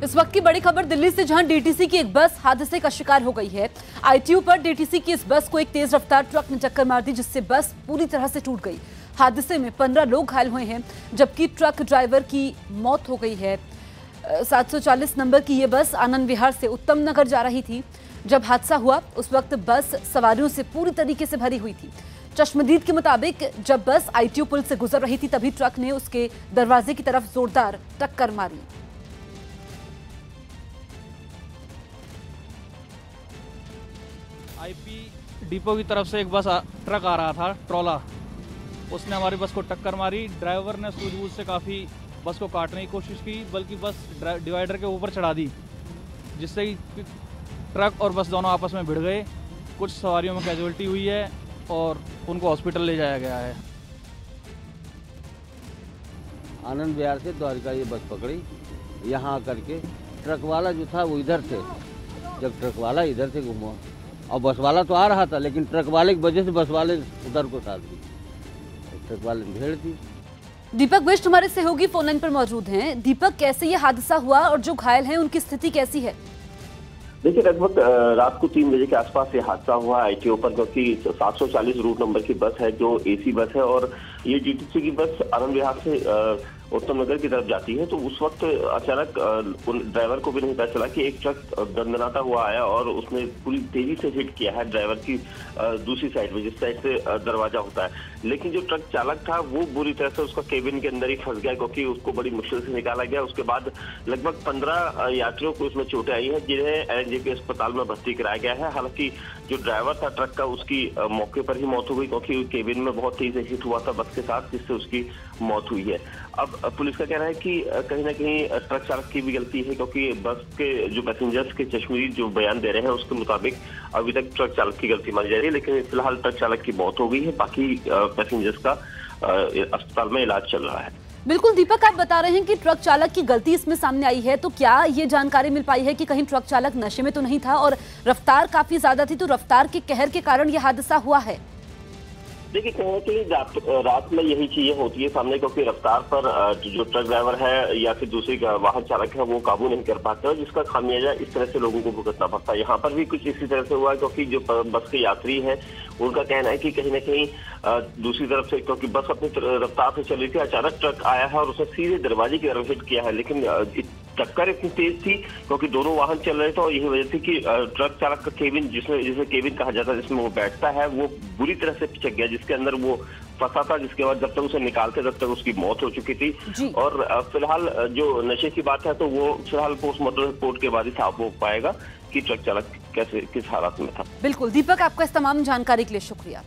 इस वक्त की बड़ी खबर दिल्ली से, जहां डीटीसी की एक बस हादसे का शिकार हो गई है। आईटीयू पर डीटीसी की इस बस को एक तेज रफ्तार ट्रक ने टक्कर मार दी, जिससे बस पूरी तरह से टूट गई। हादसे में 15 लोग घायल हुए हैं, जबकि ट्रक ड्राइवर की मौत हो गई है। 740 नंबर की ये बस आनंद विहार से उत्तम नगर जा रही थी। जब हादसा हुआ उस वक्त बस सवारियों से पूरी तरीके से भरी हुई थी। चश्मदीद के मुताबिक जब बस आईटीयू पुल से गुजर रही थी, तभी ट्रक ने उसके दरवाजे की तरफ जोरदार टक्कर मारी। आईपी डिपो की तरफ से एक बस ट्रक आ रहा था, ट्रॉला। उसने हमारी बस को टक्कर मारी। ड्राइवर ने सूझबूझ से काफ़ी बस को काटने की कोशिश की, बल्कि बस डिवाइडर के ऊपर चढ़ा दी, जिससे कि ट्रक और बस दोनों आपस में भिड़ गए। कुछ सवारियों में कैजुअल्टी हुई है और उनको हॉस्पिटल ले जाया गया है। आनंद विहार से द्वारका ये बस पकड़ी, यहाँ आकर के ट्रक वाला जो था वो इधर से, जब ट्रक वाला इधर से घूमा और बस वाला तो आ रहा था, लेकिन ट्रक वाले की वजह से बस वाले उधर को साथ दी, ट्रक वाले ने घेर दी। दीपक बिष्ट हमारे सहयोगी फोन लाइन पर मौजूद हैं। दीपक, कैसे ये हादसा हुआ और जो घायल हैं उनकी स्थिति कैसी है? देखिए, लगभग रात को 3 बजे के आसपास ये हादसा हुआ आईटीओ पर, क्योंकि 740 रूट नंबर की बस है जो एसी बस है और ये डीटीसी की बस आनंद विहार से उत्तम नगर की तरफ जाती है। तो उस वक्त अचानक ड्राइवर को भी नहीं पता चला कि एक ट्रक दंदनाता हुआ आया और उसने पूरी तेजी से हिट किया है ड्राइवर की दूसरी साइड में, जिस साइड से दरवाजा होता है। लेकिन जो ट्रक चालक था वो बुरी तरह से उसका केबिन के अंदर ही फंस गया, क्योंकि उसको बड़ी मुश्किल से निकाला गया। उसके बाद लगभग 15 यात्रियों को उसमें चोटें आई हैं, जिन्हें एलएनजेपी अस्पताल में भर्ती कराया गया है। हालांकि जो ड्राइवर था ट्रक का, उसकी मौके पर ही मौत हो गई, क्योंकि केबिन में बहुत तेज हिट हुआ था बस के साथ, जिससे उसकी मौत हुई है। अब पुलिस का कहना है कि कहीं ना कहीं ट्रक चालक की भी गलती है, क्योंकि बस के जो पैसेंजर्स के चश्मदीद जो बयान दे रहे हैं उसके मुताबिक अभी तक ट्रक चालक की गलती मानी जा रही है। लेकिन फिलहाल ट्रक चालक की मौत हो गई है, बाकी पैसेंजर्स का अस्पताल में इलाज चल रहा है। बिल्कुल दीपक, आप बता रहे हैं कि ट्रक चालक की गलती इसमें सामने आई है, तो क्या ये जानकारी मिल पाई है कि कहीं ट्रक चालक नशे में तो नहीं था और रफ्तार काफी ज्यादा थी, तो रफ्तार के कहर के कारण यह हादसा हुआ है? देखिए, कहने के लिए रात में यही चीजें होती है सामने, क्योंकि रफ्तार पर जो ट्रक ड्राइवर है या फिर दूसरे वाहन चालक है वो काबू नहीं कर पाते, जिसका खामियाजा इस तरह से लोगों को भुगतना पड़ता है। यहाँ पर भी कुछ इसी तरह से हुआ है, क्योंकि जो बस के यात्री हैं उनका कहना है कि कहीं ना कहीं दूसरी तरफ से, क्योंकि बस अपनी रफ्तार से चल रही थी, अचानक ट्रक आया है और उसने सीधे दरवाजे की तरफ हिट किया है। लेकिन टक्कर इतनी तेज थी क्योंकि दोनों वाहन चल रहे थे, और यही वजह थी कि ट्रक चालक का केबिन, जिसे केबिन कहा जाता है, जिसमें वो बैठता है, वो बुरी तरह से पिचक गया, जिसके अंदर वो फंसा था। जिसके बाद जब तक उसे निकालते तब तक उसकी मौत हो चुकी थी। और फिलहाल जो नशे की बात है तो वो फिलहाल पोस्टमार्टम रिपोर्ट के बाद ही साफ हो पाएगा कि ट्रक चालक किस हालत में था। बिल्कुल दीपक, आपका इस तमाम जानकारी के लिए शुक्रिया।